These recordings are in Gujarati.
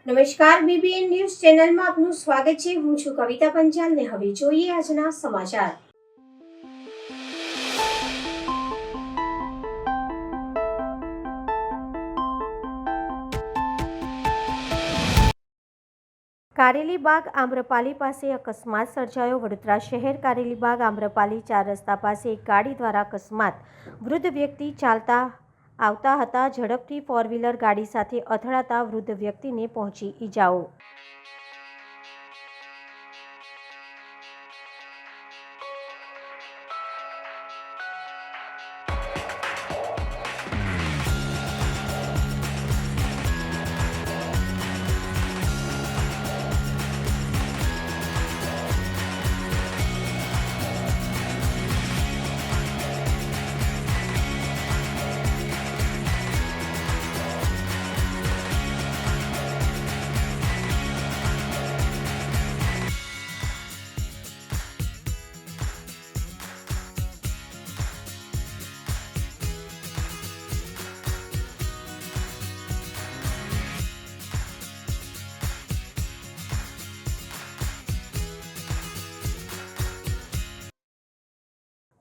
નમસ્કાર, બીબીએન ન્યૂઝ ચેનલમાં આપનું સ્વાગત છે। હું છું કવિતા પંચાલ ને હવે જોઈએ આજના સમાચાર। કારેલીબાગ આમ્રપાલી પાસે અકસ્માત સર્જાયો। વડોદરા શહેર કારેલીબાગ આમ્રપાલી 4 રસ્તા પાસે એક ગાડી દ્વારા અકસ્માત। વૃદ્ધ વ્યક્તિ ચાલતા આવતા હતા। ઝડપથી ફોર વ્હીલર ગાડી સાથે અથડાતા વૃદ્ધ વ્યક્તિને પહોંચી ઈજાઓ।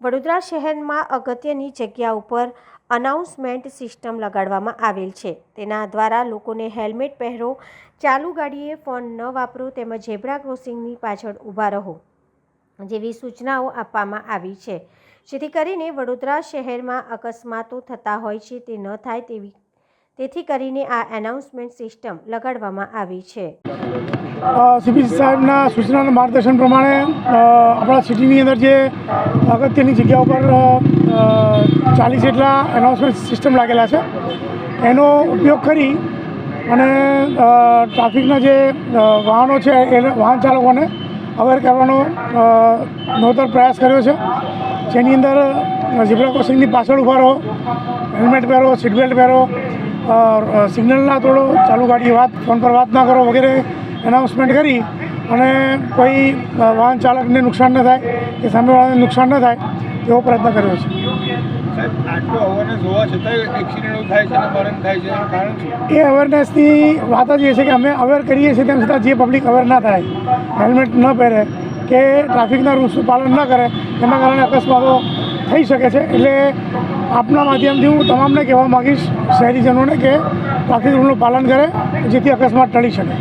વડોદરા શહેરમાં અગત્યની જગ્યા ઉપર અનાઉન્સમેન્ટ સિસ્ટમ લગાડવામાં આવેલ છે। તેના દ્વારા લોકોને હેલ્મેટ પહેરો, ચાલુ ગાડીએ ફોન ન વાપરો તેમજ ઝેબ્રા ક્રોસિંગની પાછળ ઊભા રહો જેવી સૂચનાઓ આપવામાં આવી છે, જેથી કરીને વડોદરા શહેરમાં અકસ્માતો થતા હોય છે તે ન થાય તેથી કરીને આ એનાઉન્સમેન્ટ સિસ્ટમ લગાડવામાં આવી છે। સીપી સાહેબના સૂચનાના માર્ગદર્શન પ્રમાણે આપણા સિટીની અંદર જે અગત્યની જગ્યા ઉપર 40 જેટલા એનાઉન્સમેન્ટ સિસ્ટમ લાગેલા છે, એનો ઉપયોગ કરી અને ટ્રાફિકના જે વાહનો છે એ વાહન ચાલકોને અવેર કરવાનો નવતર પ્રયાસ કર્યો છે, જેની અંદર ઝીબ્રા ક્રોસિંગની પાછળ ઊભા રહો, હેલ્મેટ પહેરો, સીટ બેલ્ટ પહેરો, સિગ્નલ ના તોડો, ચાલુ ગાડી ફોન પર વાત ના કરો વગેરે એનાઉન્સમેન્ટ કરી અને કોઈ વાહન ચાલકને નુકસાન ન થાય કે સામેવાળાને નુકસાન ન થાય એવો પ્રયત્ન કર્યો છે। આટલું અવેરનેસ હોવા છતાં એક્સિડન્ટો થાય છે અને મરણ થાય છે એનું કારણ શું? એ અવેરનેસની વાત જ એ છે કે અમે અવેર કરીએ છીએ તેમ છતાં જે પબ્લિક અવેર ના થાય, હેલ્મેટ ન પહેરે કે ટ્રાફિકના રૂલ્સનું પાલન ન કરે એના કારણે અકસ્માતો થઈ શકે છે। એટલે આપના માધ્યમથી હું તમામને કહેવા માગીશ શહેરીજનોને કે ટ્રાફિક રૂલનું પાલન કરે જેથી અકસ્માત ટળી શકે।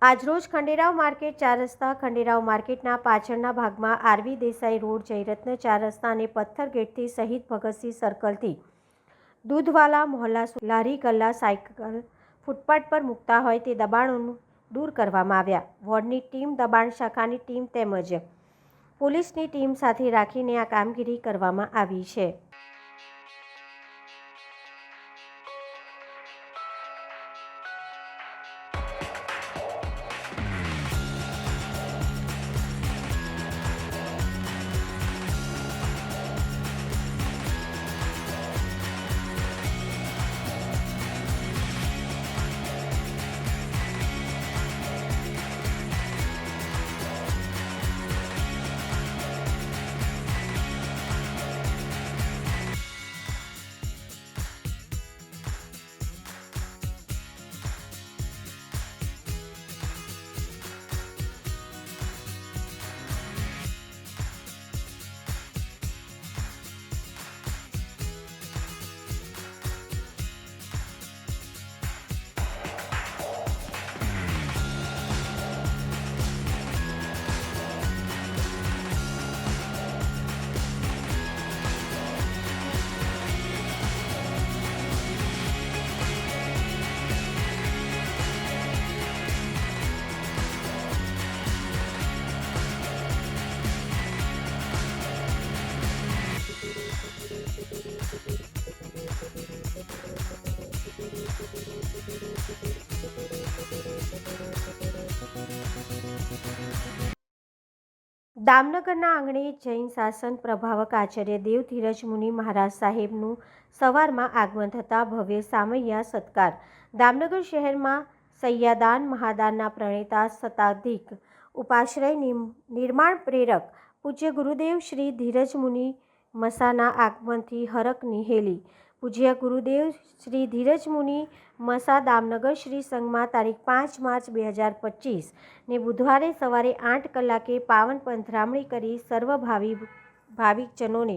આજરોજ ખંડેરાવ માર્કેટ 4 રસ્તા ખંડેરાવ માર્કેટના પાછળના ભાગમાં આરવી દેસાઈ રોડ જયરત્ન 4 રસ્તા અને પથ્થર ગેટથી શહીદ ભગતસિંહ સર્કલથી દૂધવાલા મોહલ્લા લારી ગલ્લા સાયકલ ફૂટપાથ પર મૂકતા હોય તે દબાણોનું દૂર કરવામાં આવ્યા. વોર્ડની ટીમ, દબાણ શાખાની ટીમ તેમજ પોલીસની ટીમ સાથે રાખીને આ કામગીરી કરવામાં આવી છે. દામનગરના આંગણે જૈન શાસન પ્રભાવક આચાર્ય દેવ ધીરજ મુનિ મહારાજ સાહેબનું સવારમાં આગમન થતાં ભવ્ય સામૈયા સત્કાર. દામનગર શહેરમાં સૈયાદાન મહાદાનના પ્રણેતા શતાધિક ઉપાશ્રય નિર્માણ પ્રેરક પૂજ્ય ગુરુદેવ શ્રી ધીરજ મુનિ મસાના આગમનથી હરખ નિહેલી. પૂજ્ય ગુરુદેવ શ્રી ધીરજ મુનિ મસા દામનગર શ્રી સંઘમાં તારીખ 5 માર્ચ 2025 ને બુધવારે સવારે 8 કલાકે પાવન પંથરામણી કરી સર્વ ભાવિકજનોને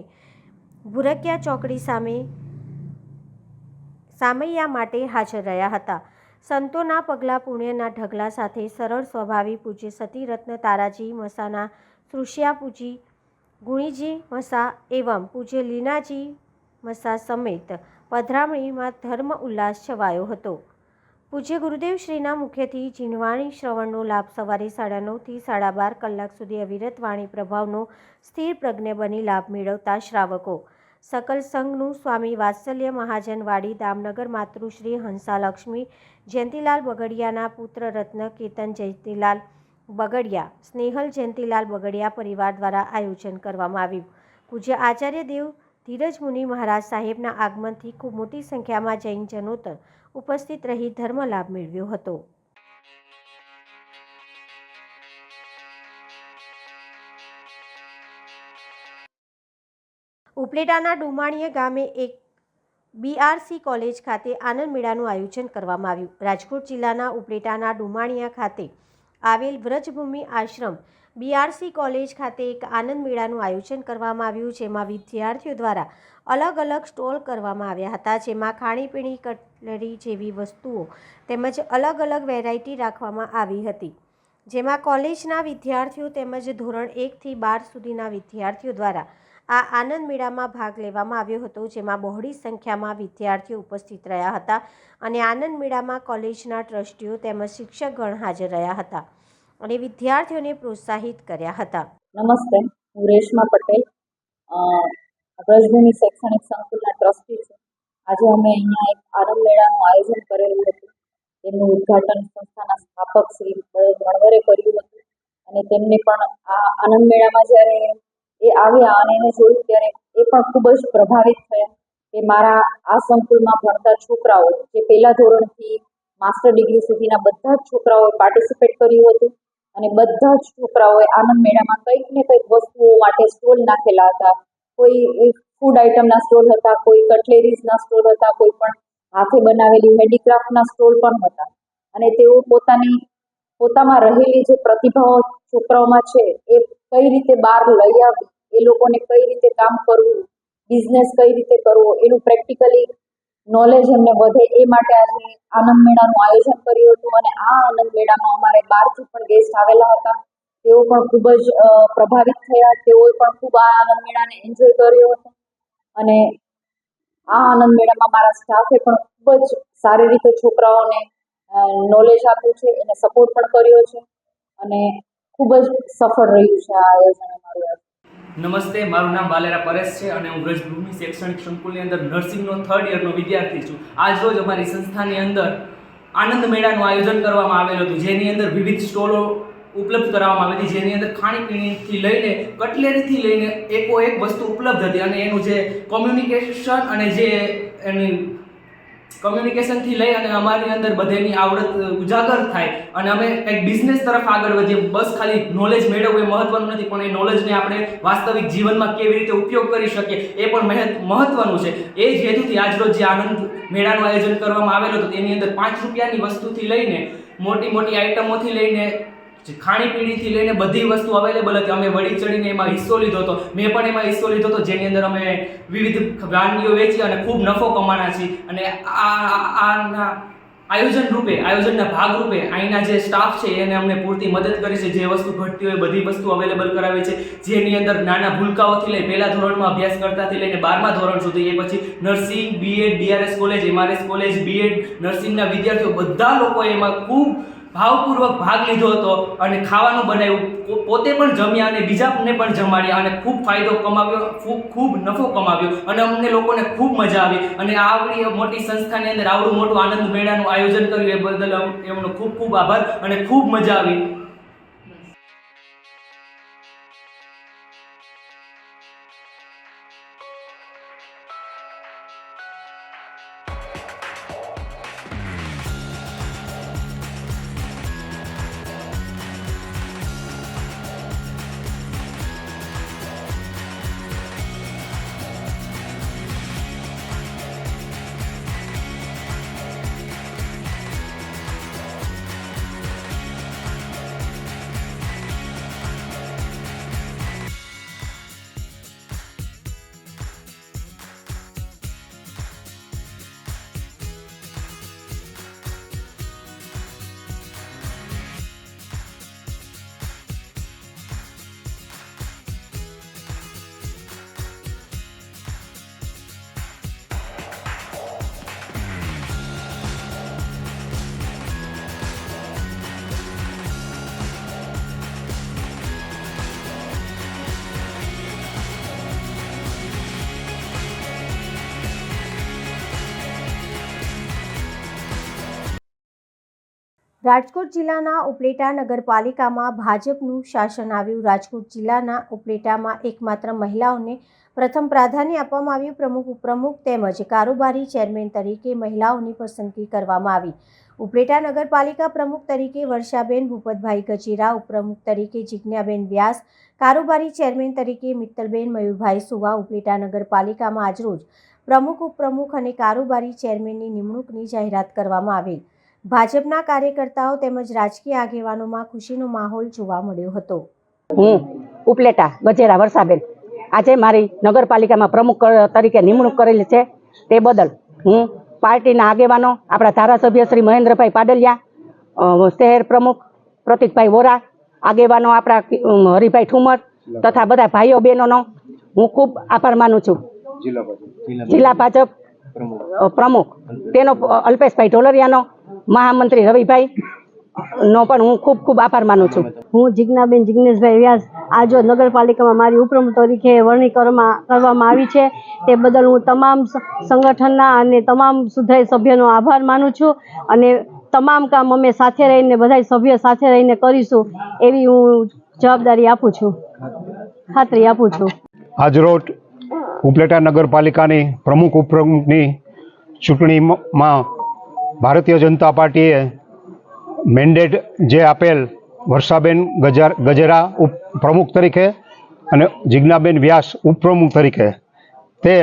ભુરકિયા ચોકડી સામે સામૈયા માટે હાજર રહ્યા હતા. સંતોના પગલા પુણ્યના ઢગલા સાથે સરળ સ્વભાવી પૂજ્ય સતીરત્ન તારાજી મસાના સૃષ્યા પૂજી ગુણીજી મસા એવં પૂજ્ય લીનાજી મસા સમેત પધરામણીમાં ધર્મ ઉલ્લાસ છવાયો હતો. પૂજ્ય ગુરુદેવ શ્રીના મુખ્યથી જીનવાણી શ્રવણનો લાભ સવારે 9:30 થી 12:30 કલાક સુધી અવિરત વાણી પ્રભાવનો સ્થિર પ્રજ્ઞ બની લાભ મેળવતા શ્રાવકો સકલ સંઘનું સ્વામી વાત્સલ્ય મહાજનવાડી દામનગર માતૃશ્રી હંસાલક્ષ્મી જયંતિલાલ બગડિયાના પુત્ર રત્ન કેતન જયંતિલાલ બગડિયા સ્નેહલ જયંતિલાલ બગડિયા પરિવાર દ્વારા આયોજન કરવામાં આવ્યું. પૂજ્ય આચાર્ય દેવ ધીરજ મુનિ મહારાજ સાહેબના આગમનથી ખૂબ મોટી સંખ્યામાં જૈનજનો ઉપસ્થિત રહી ધર્મ લાભ મેળવ્યો હતો. ઉપલેટાના ડુમાણીયા ગામે એક BRC કોલેજ ખાતે આનંદ મેળાનું આયોજન કરવામાં આવ્યું. રાજકોટ જિલ્લાના ઉપલેટાના ડુમાણીયા ખાતે આવેલ વ્રજભૂમિ આશ્રમ BRC કોલેજ ખાતે એક આનંદ મેળાનું આયોજન કરવામાં આવ્યું, જેમાં વિદ્યાર્થીઓ દ્વારા અલગ અલગ સ્ટોલ કરવામાં આવ્યા હતા, જેમાં ખાણીપીણી કટલરી જેવી વસ્તુઓ તેમજ અલગ અલગ વેરાયટી રાખવામાં આવી હતી, જેમાં કોલેજના વિદ્યાર્થીઓ તેમજ ધોરણ 1 થી 12 સુધીના વિદ્યાર્થીઓ દ્વારા આ આનંદ મેળામાં ભાગ લેવામાં આવ્યો હતો, જેમાં બહોળી સંખ્યામાં વિદ્યાર્થીઓ ઉપસ્થિત રહ્યા હતા અને આનંદ મેળામાં કોલેજના ટ્રસ્ટીઓ તેમજ શિક્ષકગણ હાજર રહ્યા હતા અને વિદ્યાર્થીઓને પ્રોત્સાહિત કર્યા હતા. નમસ્તે, હું રેશમા પટેલ, વ્રજભૂમિ શૈક્ષણિક સંકુલના ટ્રસ્ટી છું. આજે અમે અહીંયા એક આનંદ મેળાનું આયોજન કરેલું હતું. તેમનું ઉદ્ઘાટન સંસ્થાના સ્થાપક શ્રી વણવરે કર્યું હતું અને તેમને પણ આ આનંદ મેળામાં જ્યારે એ આવ્યા અને એને જોયું ત્યારે એ પણ ખૂબ જ પ્રભાવિત થયા કે મારા આ સંકુલમાં ભણતા છોકરાઓ જે પહેલા ધોરણથી માસ્ટર ડિગ્રી સુધીના બધા જ છોકરાઓએ પાર્ટિસિપેટ કર્યું હતું અને બધા જ છોકરાઓએ આનંદ મેળામાં કંઈક ને કંઈક વસ્તુઓ માટે સ્ટોલ નાખેલા હતા. કોઈ ફૂડ આઇટમના સ્ટોલ હતા, કોઈ કટલેરીઝના સ્ટોલ હતા, કોઈ પણ હાથે બનાવેલી હેન્ડીક્રાફ્ટના સ્ટોલ પણ હતા અને તેઓ પોતામાં રહેલી જે પ્રતિભાઓ છોકરાઓમાં છે એ કઈ રીતે બહાર લઈ આવી, એ લોકોને કઈ રીતે કામ કરવું, બિઝનેસ કઈ રીતે કરવો, એનું પ્રેક્ટિકલી નોલેજ એમને વધે એ માટે આજે આનંદ મેળાનું આયોજન કર્યું હતું. અને આ આનંદ મેળામાં અમારે બહારથી પણ ગેસ્ટ આવેલા હતા. તેઓ પણ ખૂબ જ પ્રભાવિત થયા. તેઓએ પણ ખૂબ આ આનંદ મેળાને એન્જોય કર્યો હતો. અને આ આનંદ મેળામાં મારા સ્ટાફે પણ ખૂબ જ સારી રીતે છોકરાઓને નોલેજ આપ્યું છે, એને સપોર્ટ પણ કર્યો છે અને ખૂબ જ સફળ રહ્યું છે આ આયોજન અમારું. નમસ્તે, મારું નામ બાલેરા પરેશ છે અને હું વ્રજભૂમિ શૈક્ષણિક સંકુલની અંદર નર્સિંગનો 3rd યરનો વિદ્યાર્થી છું. આજ રોજ અમારી સંસ્થાની અંદર આનંદ મેળાનું આયોજન કરવામાં આવેલું હતું, જેની અંદર વિવિધ સ્ટોલો ઉપલબ્ધ કરવામાં આવી હતી, જેની અંદર ખાણીપીણીથી લઈને કટલેરીથી લઈને એકો-એક વસ્તુ ઉપલબ્ધ હતી. અને એનું જે કોમ્યુનિકેશન અને જે એની કમ્યુનિકેશનથી લઈ અને અમારી અંદર બધેની આવડત ઉજાગર થાય અને અમે કંઈક બિઝનેસ તરફ આગળ વધીએ. બસ ખાલી નોલેજ મેળવવું એ મહત્વનું નથી, પણ એ નોલેજને આપણે વાસ્તવિક જીવનમાં કેવી રીતે ઉપયોગ કરી શકીએ એ પણ મહત્વનું છે. એ જ હેતુથી આજરોજ જે આનંદ મેળાનું આયોજન કરવામાં આવેલું હતું, તેની અંદર 5 રૂપિયાની વસ્તુથી લઈને મોટી મોટી આઇટમોથી લઈને ખાણીપીણીથી લઈને બધી વસ્તુ અવેલેબલ હતી. અમે વળી ચડીને એમાં હિસ્સો લીધો હતો. મેં પણ એમાં હિસ્સો લીધો હતો, જેની અંદર અમે વિવિધ વાનગીઓ વેચી અને ખૂબ નફો કમાણા છીએ. અને આના આયોજનના ભાગરૂપે અહીંના જે સ્ટાફ છે એને અમને પૂરતી મદદ કરી છે. જે વસ્તુ ઘટતી હોય બધી વસ્તુ અવેલેબલ કરાવી છે, જેની અંદર નાના ભૂલકાઓથી લઈ પહેલા ધોરણમાં અભ્યાસ કરતાથી લઈને 12મા ધોરણ સુધી, એ પછી nursing, B Ed, DRS college, MRS college, B Ed નર્સિંગના વિદ્યાર્થીઓ બધા લોકોએ એમાં ખૂબ ભાવપૂર્વક ભાગ લીધો હતો અને ખાવાનું બનાવ્યું, પોતે પણ જમ્યા અને બીજાને પણ જમાડ્યા અને ખૂબ ફાયદો કમાવ્યો, ખૂબ નફો કમાવ્યો અને અમને લોકોને ખૂબ મજા આવી. અને આવડી મોટી સંસ્થાની અંદર આવડું મોટું આનંદ મેળાનું આયોજન કર્યું એ બદલ એમનો ખૂબ ખૂબ આભાર અને ખૂબ મજા આવી. રાજકોટ જિલ્લાના ઉપલેટા નગરપાલિકામાં ભાજપનું શાસન આવ્યું. રાજકોટ જિલ્લાના ઉપલેટામાં એકમાત્ર મહિલાઓને પ્રથમ પ્રાધાન્ય આપવામાં આવ્યું. પ્રમુખ, ઉપપ્રમુખ તેમજ કારોબારી ચેરમેન તરીકે મહિલાઓની પસંદગી કરવામાં આવી. ઉપલેટા નગરપાલિકા પ્રમુખ તરીકે વર્ષાબેન ભૂપતભાઈ ગજેરા, ઉપપ્રમુખ તરીકે જિજ્ઞાબેન વ્યાસ, કારોબારી ચેરમેન તરીકે મિત્તલબેન મયુરભાઈ સુવા. ઉપલેટા નગરપાલિકામાં આજરોજ પ્રમુખ, ઉપપ્રમુખ અને કારોબારી ચેરમેનની નિમણૂકની જાહેરાત કરવામાં આવેલ. ભાજપના કાર્યકર્તાઓ તેમજ રાજકીય આગેવાનોમાં ખુશીનો માહોલ જોવા મળ્યો હતો. હું ઉપલેટા ગજેરા વર્ષાબેન આજે મારી નગરપાલિકામાં પ્રમુખ તરીકે નિમણૂક કરેલી છે. તે બદલ હું પાર્ટીના આગેવાનો, આપણા ધારાસભ્ય શ્રી મહેન્દ્રભાઈ પાડલિયા, શહેર પ્રમુખ પ્રતિકભાઈ વોરા, આગેવાનો આપણા હરિભાઈ ઠુમર તથા બધા ભાઈઓ બહેનોનો હું ખૂબ આભાર માનું છું. જિલ્લા ભાજપ પ્રમુખ તેનો અલ્પેશભાઈ ઢોલરિયાનો, મહામંત્રી રવિભાઈ નો પણ હું ખૂબ ખૂબ આભાર માનું છું. હું જિજ્ઞાબેન જિગ્નેશભાઈ વ્યાસ આજે નગરપાલિકામાં મારી ઉપપ્રમુખ તરીકે વરણી કરવામાં આવી છે. તે બદલ હું તમામ સંગઠનના અને તમામ સુધારી સભ્યોનો આભાર માનું છું અને તમામ કામ અમે સાથે રહીને બધા સભ્યો સાથે રહીને કરીશું એવી હું જવાબદારી આપું છું, ખાતરી આપું છું. આજરોજ ઉપલેટા નગરપાલિકાની પ્રમુખ ઉપપ્રમુખની ચૂંટણીમાં ભારતીય જનતા પાર્ટીએ મેન્ડેટ જે આપેલ વર્ષાબેન ગજેરા પ્રમુખ તરીકે અને જિજ્ઞાબેન વ્યાસ ઉપપ્રમુખ તરીકે, તે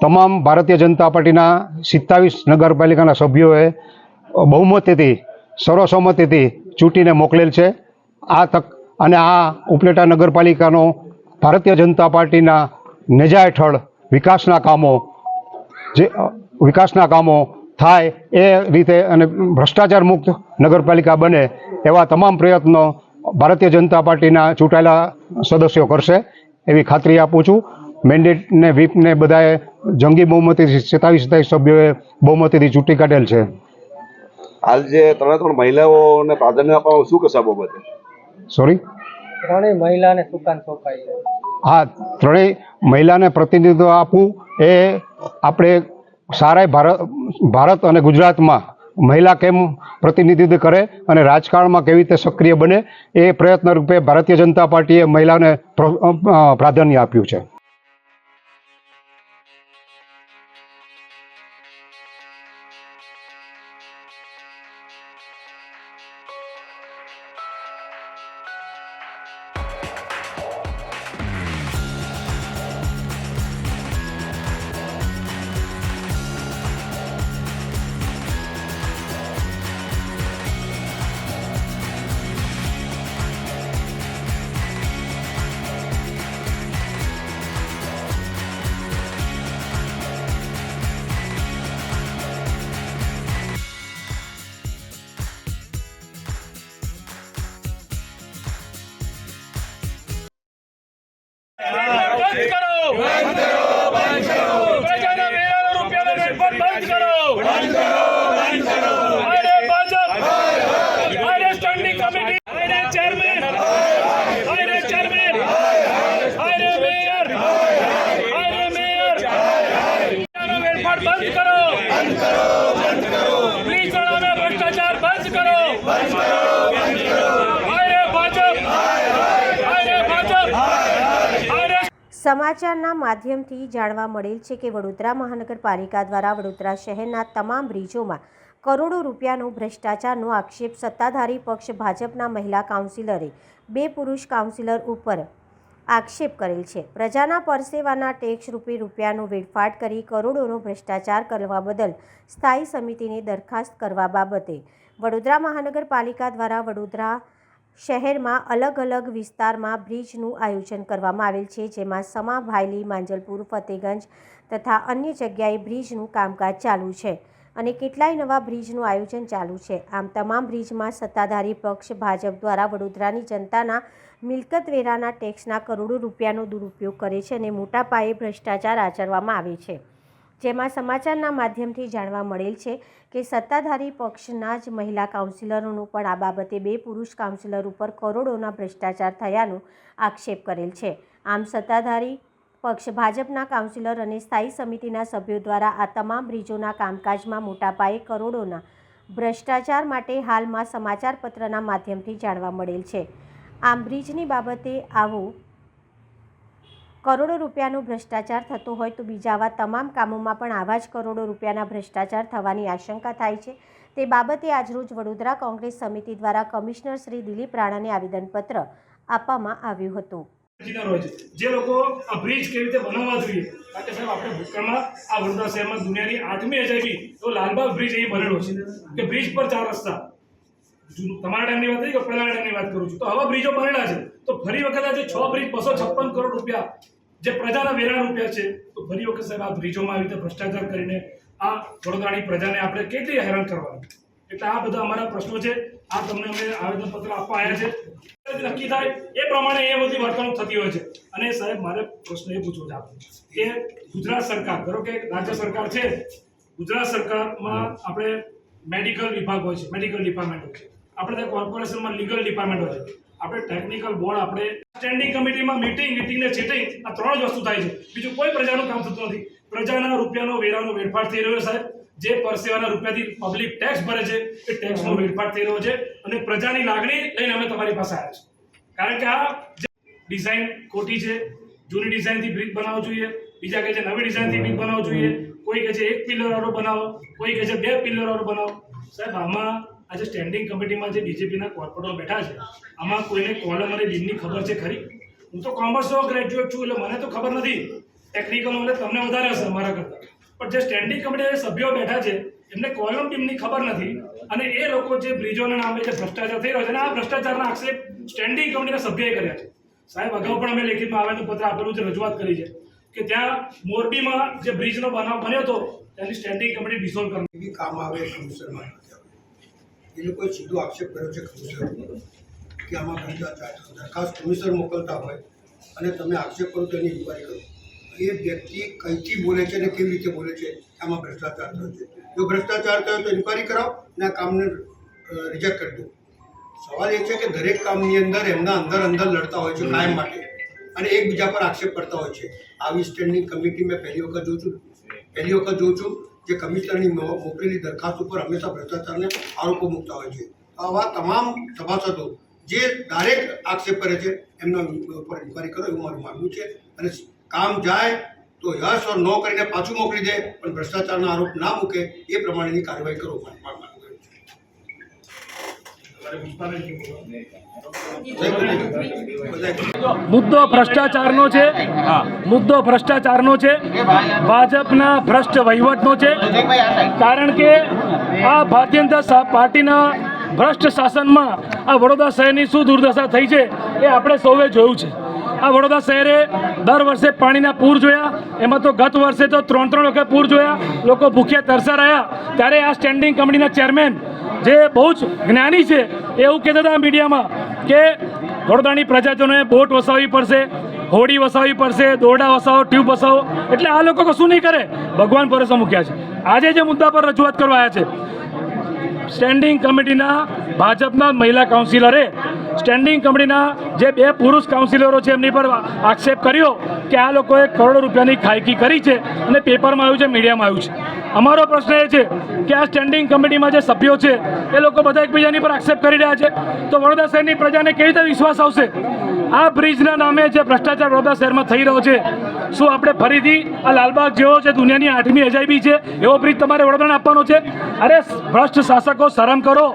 તમામ ભારતીય જનતા પાર્ટીના 27 નગરપાલિકાના સભ્યોએ બહુમતીથી, સર્વસંમતિથી ચૂંટીને મોકલેલ છે. આ ઉપલેટા નગરપાલિકાનો ભારતીય જનતા પાર્ટીના નેજા હેઠળ વિકાસના કામો જે વિકાસના કામો થાય એ રીતે અને ભ્રષ્ટાચાર મુક્ત નગરપાલિકા બને એવા તમામ પ્રયત્નો ભારતીય જનતા પાર્ટીના ચૂંટાયેલા સદસ્યો કરશે એવી ખાતરી આપું છું. મેન્ડેટને વ્હીપને બધાએ જંગી બહુમતીથી 27 સભ્યોએ બહુમતીથી ચૂંટી કાઢેલ છે. હાલ જે 3 મહિલાઓને પ્રાધાન્ય આપવામાં શું કહેશો આ બાબતે? સોરી, 3 મહિલાને સુકાન સોંપાઈ છે. હા, 3 મહિલાને પ્રતિનિધિત્વ આપવું એ આપણે સારા ભારત અને ગુજરાતમાં મહિલા કેમ પ્રતિનિધિત્વ કરે અને રાજકારણમાં કેવી રીતે સક્રિય બને એ પ્રયત્ન રૂપે ભારતીય જનતા પાર્ટીએ મહિલાને પ્રાધાન્ય આપ્યું છે. સમાચારના માધ્યમથી જાણવા મળેલ છે કે વડોદરા મહાનગરપાલિકા દ્વારા વડોદરા શહેરના તમામ બ્રિજોમાં કરોડો રૂપિયાનો ભ્રષ્ટાચારનો આક્ષેપ સત્તાધારી પક્ષ ભાજપના મહિલા કાઉન્સિલરે 2 પુરુષ કાઉન્સિલર ઉપર આક્ષેપ કરેલ છે. પ્રજાના પરસેવાના ટેક્સ રૂપે રૂપિયાનો વેડફાટ કરી કરોડોનો ભ્રષ્ટાચાર કરવા બદલ સ્થાયી સમિતિને દરખાસ્ત કરવા બાબતે વડોદરા મહાનગરપાલિકા દ્વારા વડોદરા શહેરમાં અલગ અલગ વિસ્તારમાં બ્રિજનું આયોજન કરવામાં આવેલ છે, જેમાં સમા, ભાયલી, માંજલપુર, ફતેગંજ તથા અન્ય જગ્યાએ બ્રિજનું કામકાજ ચાલુ છે અને કેટલાય નવા બ્રિજનું આયોજન ચાલુ છે. આમ તમામ બ્રિજમાં સત્તાધારી પક્ષ ભાજપ દ્વારા વડોદરાની જનતાના મિલકત વેરાના ટેક્સના કરોડો રૂપિયાનો દુરુપયોગ કરે છે અને મોટા પાયે ભ્રષ્ટાચાર આચરવામાં આવે છે. જેમાં સમાચારના માધ્યમથી જાણવા મળેલ છે કે સત્તાધારી પક્ષના જ મહિલા કાઉન્સિલરોનો પણ આ બાબતે 2 પુરુષ કાઉન્સિલર ઉપર કરોડોના ભ્રષ્ટાચાર થયાનો આક્ષેપ કરેલ છે. આમ સત્તાધારી પક્ષ ભાજપના કાઉન્સિલર અને સ્થાયી સમિતિના સભ્યો દ્વારા આ તમામ બ્રિજોના કામકાજમાં મોટા પાયે કરોડોના ભ્રષ્ટાચાર માટે હાલમાં સમાચારપત્રના માધ્યમથી જાણવા મળેલ છે. આમ બ્રિજની બાબતે આવો કરોડો રૂપિયાનો ભ્રષ્ટાચાર થતો હોય તો બીજા આવા તમામ કામોમાં પણ આવા જ કરોડો રૂપિયાના ભ્રષ્ટાચાર થવાની આશંકા થાય છે. તે બાબતે આજરોજ વડોદરા કોંગ્રેસ સમિતિ દ્વારા કમિશનર શ્રી દિલીપ રાણાને આવેદનપત્ર આપવામાં આવ્યું હતું. જે લોકો આ બ્રિજ કેવી રીતે બનાવવા જોઈએ, કારણ કે સાહેબ આપણે ભૂતકાળમાં આ વડોદરા શહેરમાં દુનિયાની 8મી અજાયબી તો લાલબાગ બ્રિજ અહીં બનેલો છે કે બ્રિજ પર 4 રસ્તા. તમારા ટાઈમની વાત કરી કે પહેલાના ટાઈમની વાત કરું છું, તો આવા બ્રિજો બનેલા છે. તો ફરી વખત આજે 6 બ્રિજ 256 કરોડ રૂપિયા જે પ્રજાના વેરા રૂપિયા છે, તો ફરી વખત સાહેબ આ બ્રિજોમાં આવી રીતે ભ્રષ્ટાચાર કરીને આ વડોદરાની પ્રજાને આપણે કેટલી હેરાન કરવાની. એટલે આ બધા અમારા પ્રશ્નો છે. આ તમને અમે આવેદનપત્ર આપવા આવ્યા છે. નક્કી થાય એ પ્રમાણે એ બધી વર્તણૂક થતી હોય છે. અને સાહેબ મારે પ્રશ્ન એ પૂછવો છે આપણે કે ગુજરાત સરકાર, ધારો કે રાજ્ય સરકાર છે, ગુજરાત સરકારમાં આપણે મેડિકલ વિભાગ હોય છે, મેડિકલ ડિપાર્ટમેન્ટ હોય છે, આપણે ત્યાં કોર્પોરેશનમાં લીગલ ડિપાર્ટમેન્ટ હોય છે, આપણે ટેકનિકલ બોર્ડ, આપણે સ્ટેન્ડિંગ કમિટીમાં મીટિંગ ને ચીટિંગ, આ 3 જ વસ્તુ થાય છે. બીજું કોઈ પ્રજાનું કામ થતું નથી. પ્રજાના રૂપિયાનો વેરાનો વેડફાટ થઈ રહ્યો છે સાહેબ. જે પરસેવાના રૂપિયાથી પબ્લિક ટેક્સ ભરે છે એ ટેક્સનો વેડફાટ થઈ રહ્યો છે અને પ્રજાની લાગણી લઈને અમે તમારી પાસે આવ્યા છીએ. કારણ કે આ જે ડિઝાઇન ખોટી છે, જૂની ડિઝાઇનથી બ્રિજ બનાવવો જોઈએ, બીજા કહે છે નવી ડિઝાઇનથી બ્રિજ બનાવવો જોઈએ, કોઈ કહે છે 1 પિલ્લરવાળો બનાવો, કોઈ કહે છે 2 પિલ્લરવાળો બનાવો. સાહેબ આમાં આજે સ્ટેન્ડિંગ કમિટીમાં જે બીજેપીના કોર્પોરેટરો બેઠા છે, આમાં કોઈને કોલમ અને બીમની ખબર છે ખરી? હું તો કોમર્સનો ગ્રેજ્યુએટ છું એટલે મને તો ખબર નથી. ટેકનિકલનો એટલે તમને વધારે હશે મારા કરતાં. પણ જે સ્ટેન્ડિંગ કમિટીના સભ્યો બેઠા છે એમને કોલમ બીમની ખબર નથી અને એ લોકો જે બ્રિજોના નામે જે ભ્રષ્ટાચાર થઈ રહ્યો છે અને આ ભ્રષ્ટાચારના આક્ષેપ સ્ટેન્ડિંગ કમિટીના સભ્યોએ કર્યા છે. સાહેબ અગાઉ પણ અમે લેખિતમાં આવેદનપત્ર આપેલું છે, રજૂઆત કરી છે કે ત્યાં મોરબીમાં જે બ્રિજનો બનાવ બન્યો હતો તેની સ્ટેન્ડિંગ કમિટી ડિસોલ્વ કરવી. બી કામ આવે કમિશનમાં એ લોકોએ સીધો આક્ષેપ કર્યો છે કમિશનર કે આમાં ભ્રષ્ટાચાર દરખાસ્ત કમિશનર મોકલતા હોય અને તમે આક્ષેપ કરો તો એની ઇન્કવાયરી કરો. એ વ્યક્તિ કઈથી બોલે છે અને કેવી રીતે બોલે છે આમાં ભ્રષ્ટાચાર થયો છે. જો ભ્રષ્ટાચાર થયો તો ઇન્કવાયરી કરાવો અને આ કામને રિજેક્ટ કરી દો. સવાલ એ છે કે દરેક કામની અંદર એમના અંદર લડતા હોય છે કાયમ માટે અને એકબીજા પર આક્ષેપ કરતા હોય છે. આવી સ્ટેન્ડિંગ કમિટી મેં પહેલી વખત જોઉં છું જે કમિશનરની મોકલેલી દરખાસ્ત ઉપર હંમેશા ભ્રષ્ટાચારને આરોપો મૂકતા હોય છે. આવા તમામ સભાસદો જે ડાયરેક્ટ આક્ષેપ કરે છે એમના ઉપર ઇન્કવાયરી કરો એવું મારું માનવું છે. અને કામ જાય તો યસ ઓર નો કરીને પાછું મોકલી દે પણ ભ્રષ્ટાચારના આરોપ ના મૂકે એ પ્રમાણેની કાર્યવાહી કરો. મુદ્દો ભ્રષ્ટાચારનો છે ભાજપના ભ્રષ્ટ વહીવટનો છે. કારણ કે આ ભારતીય જનતા પાર્ટીના ભ્રષ્ટ શાસનમાં આ વડોદરા શહેરની શું દુર્દશા થઈ છે એ આપણે સૌએ જોયું છે. આ વડોદરા શહેરે દર વર્ષે પાણીના પૂર જોયા, એમાં તો ગત વર્ષે તો 3 વખત પૂર જોયા, લોકો ભૂખ્યા તરસ્યા રહ્યા. ત્યારે આ સ્ટેન્ડિંગ કમિટીના ચેરમેન જે બહુ જ જ્ઞાની છે એવું કહેતા હતા મીડિયામાં કે વડોદરાની પ્રજાજનોએ બોટ વસાવવી પડશે, હોડી વસાવવી પડશે, દોરડા વસાવો, ટ્યુબ વસાવો. એટલે આ લોકો કશું નહીં કરે, ભગવાન ભરોસે મૂક્યા છે. આજે જે મુદ્દા પર રજૂઆત કરવા આવ્યા છે, સ્ટેન્ડિંગ કમિટીના ભાજપના મહિલા કાઉન્સિલરે સ્ટેન્ડિંગ કમિટીના જે 2 પુરુષ કાઉન્સિલરો છે એમની પર આક્ષેપ કર્યો કે આ લોકોએ કરોડો રૂપિયાની ખાયકી કરી છે અને પેપરમાં આવ્યું છે, મીડિયામાં આવ્યું છે. અમારો પ્રશ્ન એ છે કે આ સ્ટેન્ડિંગ કમિટીમાં જે સભ્યો છે એ લોકો બધા એકબીજાની પર આક્ષેપ કરી રહ્યા છે તો વડોદરા શહેરની પ્રજાને કેવી રીતે વિશ્વાસ આવશે? આ બ્રિજના નામે જે ભ્રષ્ટાચાર વડોદરા શહેરમાં થઈ રહ્યો છે, શું આપણે ફરીથી આ લાલબાગ જેવો જે દુનિયાની 8મી અજાયબી છે એવો બ્રિજ તમારે વડોદરાને આપવાનો છે? અરે ભ્રષ્ટ શાસકો, શરમ કરો,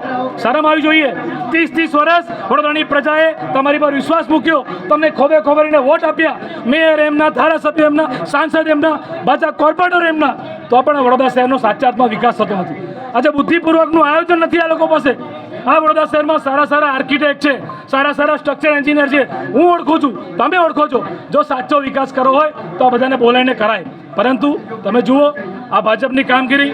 શરમ આવી જોઈએ. 30 વર્ષ વડોદરાની પ્રજાએ તમારી પર વિશ્વાસ મૂક્યો, તમને ખોબરીને વોટ આપ્યા, મેયર એમના, ધારાસભ્ય એમના, સાંસદ એમના, બધા કોર્પોરેટર એમના, તો પણ વડોદરા શહેરનો સાચા અર્થમાં વિકાસ થતો નથી. આજે બુદ્ધિપૂર્વકનું આયોજન નથી આ લોકો પાસે. આ વડોદરા શહેરમાં સારા આર્કિટેક્ટ છે, સારા સ્ટ્રક્ચર એન્જિનિયર છે, હું ઓળખું છું, તમે ઓળખો છો. જો સાચો વિકાસ કરવો હોય તો આ બધાને બોલાવીને કરાય. પરંતુ તમે જુઓ આ ભાજપની કામગીરી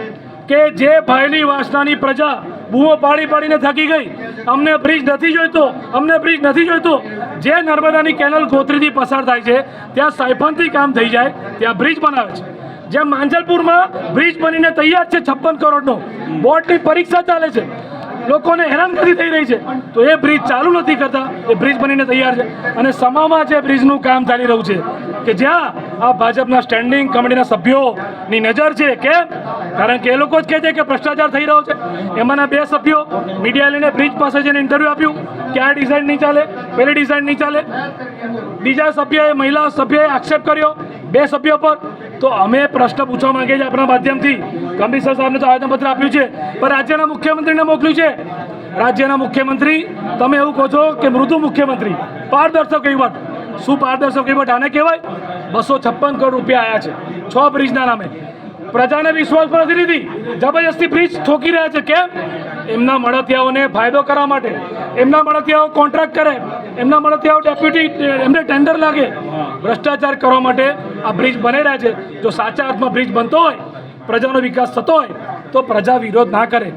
કે જે ભાયલી વાસનાની પ્રજા બૂમો પાડીને થકી ગઈ, અમને બ્રિજ નથી જોઈતો. જે નર્મદાની કેનલ ગોત્રીથી પસાર થાય છે ત્યાં સાયફનથી કામ થઈ જાય, ત્યાં બ્રિજ બનાવે છે. જેમ માંજલપુરમાં બ્રિજ બનીને તૈયાર છે 56 કરોડનો, બોર્ડની પરીક્ષા ચાલે છે, લોકોને હેરાનગતિ થઈ રહી છે, તો એ બ્રિજ ચાલુ નથી કરતા, એ બ્રિજ બનીને તૈયાર છે. અને સમામાં જે બ્રિજનું કામ ચાલી રહ્યું છે કે જ્યાં આ ભાજપના સ્ટેન્ડિંગ કમિટીના સભ્યોની નજર છે. કેમ? કારણ કે એ લોકો જ કહે છે કે ભ્રષ્ટાચાર થઈ રહ્યો છે. એમાંના 2 સભ્યો મીડિયા લઈને બ્રિજ પાસે જઈને ઇન્ટરવ્યૂ આપ્યું કે આ ડિઝાઇન નહીં ચાલે, પેલી ડિઝાઇન નહીં ચાલે. બીજા સભ્યએ, મહિલા સભ્યએ આક્ષેપ કર્યો 2 સભ્યો પર. તો અમે પ્રશ્ન પૂછવા માંગીએ છીએ આપણા માધ્યમથી, કમિશનર સાહેબને તો આવેદનપત્ર આપ્યું છે પણ રાજ્યના મુખ્યમંત્રીને મોકલ્યું છે. રાજ્યના મુખ્યમંત્રી, તમે એવું કહો છો કે મૃદુ મુખ્યમંત્રી, પારદર્શક વહીવટ. શું પારદર્શક વહીવટ આને કહેવાય? 256 કરોડ રૂપિયા આવ્યા છે 6 બ્રિજના નામે. પ્રજાને વિશ્વાસ પણ નથી લીધી, જબરજસ્તી બ્રિજ ઠોકી રહ્યા છે. કેમ? એમના મળતિયાઓને ફાયદો કરવા માટે, એમના મળતિયાઓ કોન્ટ્રાક્ટ કરે, એમના મળતિયાઓ ડેપ્યુટી એમને ટેન્ડર લાગે, ભ્રષ્ટાચાર કરવા માટે આ બ્રિજ બની રહ્યા છે. જો સાચા અર્થમાં બ્રિજ બનતો હોય, પ્રજાનો વિકાસ થતો હોય તો પ્રજા વિરોધ ના કરે.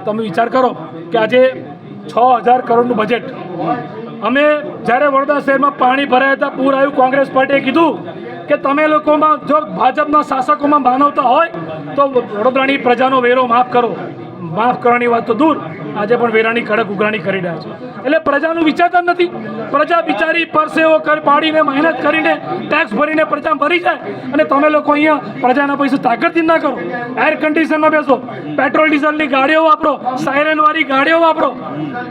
તમે વિચાર કરો કે આજે 6000 કરોડનું બજેટ, અમે જ્યારે વડોદરા શહેરમાં પાણી ભરાયા હતા, પૂર આવ્યું, કોંગ્રેસ પાર્ટીએ કીધું કે તમે લોકોમાં જો ભાજપના શાસકોમાં માનવતા હોય તો વડોદરાની પ્રજાનો વેરો માફ કરો. માફ કરવાની વાત તો દૂર, આજે પણ વેરાની કડક ઉઘરાણી કરી રહ્યા છે. એટલે પ્રજાનું વિચારતા નથી. પ્રજા બિચારી પરસેવો પાડીને મહેનત કરીને ટેક્સ ભરીને પ્રજા ભરી જાય અને તમે લોકો અહીંયા પ્રજાના પૈસા તાકતથી ના કરો. એર કન્ડિશનમાં બેસો, પેટ્રોલ ડીઝલની ગાડીઓ વાપરો, સાયરનવાળી ગાડીઓ વાપરો,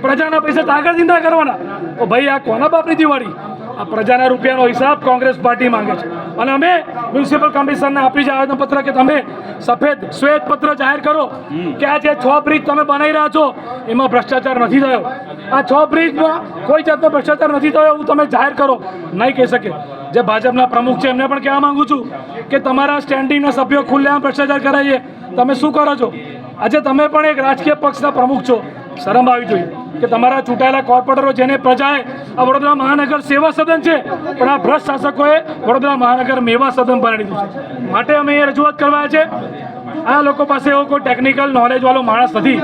પ્રજાના પૈસા તાકતથી ના કરવાના. તો ભાઈ આ કોના બાપની દિવાળી? આ પ્રજાના રૂપિયાનો હિસાબ કોંગ્રેસ પાર્ટી માંગે છે. અને અમે મ્યુનિસિપલ કમિશનરને આપી છે આવેદનપત્ર કે તમે શ્વેત પત્ર જાહેર કરો કે આ જે 6 બ્રિજ તમે બનાવી રહ્યા છો એમાં ભ્રષ્ટાચાર નથી થયો. આ 6 બ્રિજમાં કોઈ જાતનો ભ્રષ્ટાચાર નથી થયો એવું તમે જાહેર કરો. નહીં કહી શકે. જે ભાજપના પ્રમુખ છે એમને પણ કહેવા માંગુ છું કે તમારા સ્ટેન્ડિંગના સભ્યો ખુલ્લેઆમ ભ્રષ્ટાચાર કરાય છે, તમે શું કરો છો? આજે તમે પણ એક રાજકીય પક્ષના પ્રમુખ છો, શરમ આવી જોઈએ. કે તમારા ચૂંટાયેલા કોર્પોરેટરો જેને પ્રજાએ આ વડોદરા મહાનગર સેવા સદન છે પણ આ ભ્રષ્ટ શાસકોએ વડોદરા મહાનગર મેવા સદન બનાવી દીધું છે. માટે અમે એ રજૂઆત કરવા છે. આ લોકો પાસે એવો કોઈ ટેકનિકલ નોલેજવાળો માણસ નથી.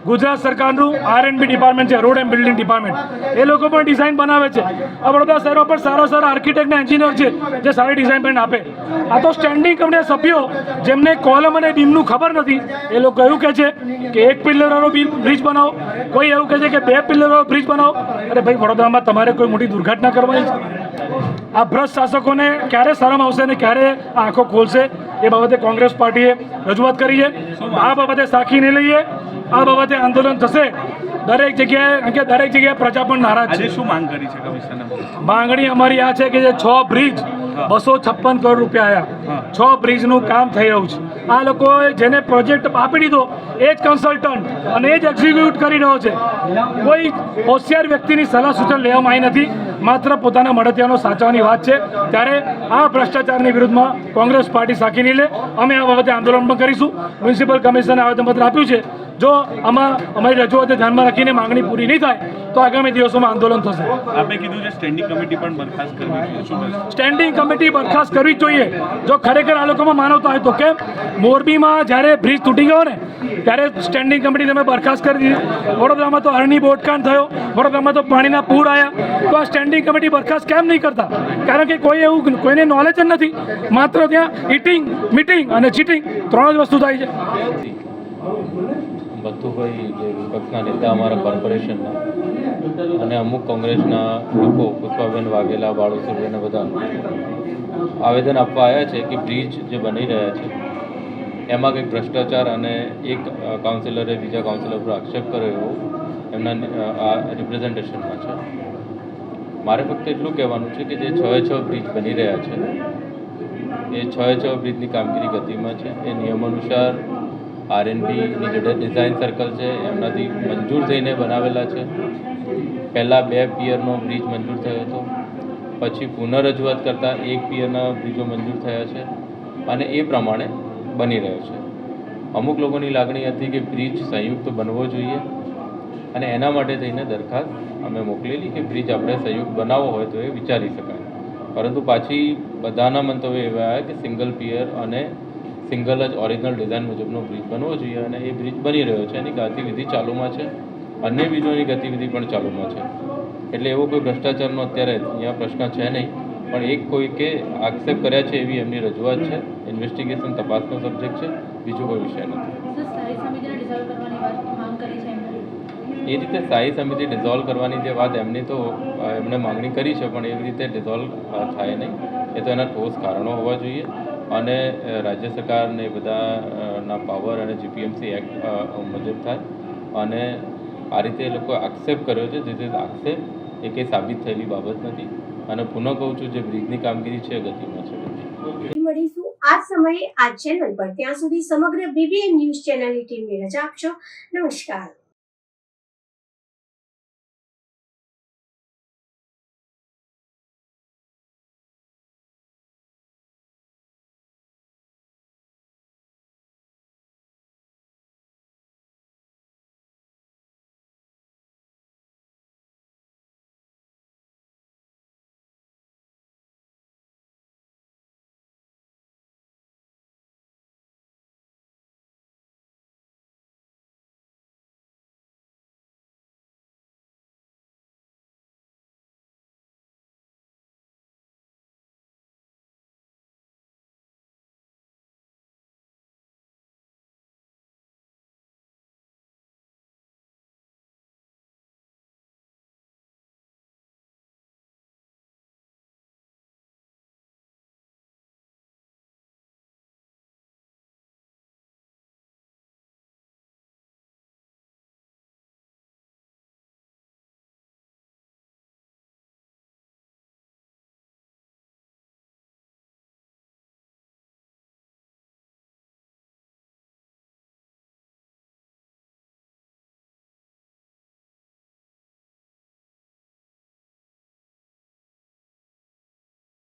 ગુજરાત સરકારનું R&B ડિપાર્ટમેન્ટ છે, રોડ એન્ડ બિલ્ડિંગ ડિપાર્ટમેન્ટ, એ લોકો પણ ડિઝાઇન બનાવે છે. આ વડોદરા શહેરમાં પણ સારા સારા આર્કિટેક્ટ ને એન્જિનિયર છે જે સારી ડિઝાઇન પણ આપે. આ તો સ્ટેન્ડિંગ કમિટીના સભ્યો જેમને કોલમ અને બીમનું ખબર નથી, એ લોકો એવું કહે છે કે 1 પિલ્લરવાળો બ્રિજ બનાવો, કોઈ એવું કહે છે કે 2 પિલ્લરવાળો બ્રિજ બનાવો. અરે ભાઈ, વડોદરામાં તમારે કોઈ મોટી દુર્ઘટના કરવાની છે? આ ભ્રષ્ટ શાસકોને ક્યારે શરમ આવશે અને ક્યારે આ આંખો ખોલશે એ બાબતે કોંગ્રેસ પાર્ટીએ રજૂઆત કરી છે. આ બાબતે સાખી નહીં લઈએ, આ બાબતે આંદોલન થશે દરેક જગ્યાએ પ્રજા પણ નારાજ છે. શું માંગ કરી છે કમિશનને? માંગણી અમારી આ છે કે જે 6 બ્રિજ 256 કરોડ રૂપિયા આવ્યા, 6 બ્રિજનું કામ થઈ રહ્યું છે. આ લોકોએ જેને પ્રોજેક્ટ આપી દીધો એ જ કન્સલ્ટન્ટ અને એ જ એક્ઝિક્યુટ કરી રહ્યો છે. કોઈ હોશિયાર વ્યક્તિની સલાહ સૂચન લેવામાં આવી નથી, માત્ર પોતાના મળતિયાનો સાચવવાની વાત છે. ત્યારે આ ભ્રષ્ટાચારની વિરુદ્ધમાં કોંગ્રેસ પાર્ટી સાખી નહીં લે. અમે આ બાબતે આંદોલન પણ કરીશું. મ્યુનિસિપલ કમિશને આવેદનપત્ર આપ્યું છે. જો આમાં અમારી રજૂઆતને ધ્યાનમાં રાખીને માંગણી પૂરી નહીં થાય તો આગામી દિવસોમાં આંદોલન થશે. આપે કીધું છે સ્ટેન્ડિંગ કમિટી પણ બરખાસ્ત કરવી જોઈએ. શું કહેશો? સ્ટેન્ડિંગ કમિટી બરખાસ્ત કરવી જ જોઈએ. જો ખરેખર આ લોકોમાં માનવતા હોય તો કેમ મોરબીમાં જ્યારે બ્રિજ તૂટી ગયો ને ત્યારે સ્ટેન્ડિંગ કમિટી તમે બરખાસ્ત કરી દીધી. વડોદરામાં તો અરણી બોટકાંડ થયો, વડોદરામાં તો પાણીના પૂર આવ્યા, તો આ સ્ટેન્ડિંગ કમિટી બરખાસ્ત કેમ નહીં કરતા? કારણ કે કોઈને નોલેજ જ નથી. માત્ર ત્યાં ઇટિંગ, મીટિંગ અને ચીટિંગ 3 જ વસ્તુ થાય છે. બથુભાઈ જે વિપક્ષના નેતા અમારા કોર્પોરેશનના અને અમુક કોંગ્રેસના લોકો, પુષ્પાબેન વાઘેલા, બાળુસુરભાઈ અને બધા આવેદન આપવા આવ્યા છે કે બ્રિજ જે બની રહ્યા છે એમાં કંઈક ભ્રષ્ટાચાર અને એક કાઉન્સિલરે બીજા કાઉન્સિલર પર આક્ષેપ કર્યો એવો એમના આ રિપ્રેઝન્ટેશનમાં છે. મારે ફક્ત એટલું કહેવાનું છે કે જે 6 બ્રિજ બની રહ્યા છે એ 6 બ્રિજની કામગીરી ગતિમાં છે. એ નિયમ અનુસાર R&Bની જે ડિઝાઇન સર્કલ છે એમનાથી મંજૂર થઈને બનાવેલા છે. પહેલાં 2 પિયરનો બ્રિજ મંજૂર થયો હતો, પછી પુનઃરજૂઆત કરતાં 1 પિયરના બ્રિજો મંજૂર થયા છે અને એ પ્રમાણે બની રહ્યો છે. અમુક લોકોની લાગણી હતી કે બ્રિજ સંયુક્ત બનવો જોઈએ અને એના માટે થઈને દરખાસ્ત અમે મોકલેલી કે બ્રિજ આપણે સંયુક્ત બનાવવો હોય તો એ વિચારી શકાય. પરંતુ પાછી બધાના મંતવ્ય એવા આવ્યા કે સિંગલ પિયર અને સિંગલ જ ઓરિજિનલ ડિઝાઇન મુજબનો બ્રિજ બનવો જોઈએ અને એ બ્રિજ બની રહ્યો છે. એની ગતિવિધિ ચાલુમાં છે, અન્ય બ્રિજોની ગતિવિધિ પણ ચાલુમાં છે. એટલે એવો કોઈ ભ્રષ્ટાચારનો અત્યારે અહીંયા પ્રશ્ન છે નહીં, પણ એક કોઈ કે આક્ષેપ કર્યા છે એવી એમની રજૂઆત છે. ઇન્વેસ્ટિગેશન તપાસનો સબ્જેક્ટ છે, બીજો કોઈ વિષય નથી. એ રીતે સ્થાયી સમિતિ ડિઝોલ્વ કરવાની જે વાત એમની તો એમણે માંગણી કરી છે, પણ એવી રીતે ડિઝોલ્વ થાય નહીં. એ તો એના ઠોસ કારણો હોવા જોઈએ અને રાજ્ય સરકારને બધાના પાવર અને GPMC એક્ટ મુજબ થાય. અને આ રીતે એ લોકો આક્ષેપ કર્યો છે, જે આક્ષેપ એ કંઈ સાબિત થયેલી બાબત નથી. અને પુનઃ કહું છું, જે બ્રિજની કામગીરી છે ગતિમાં છે. મળીશું આ સમયે આ ચેનલ પર. ત્યાં સુધી સમગ્ર BBN ન્યૂઝ ચેનલની ટીમને રજા આપશો. નમસ્કાર.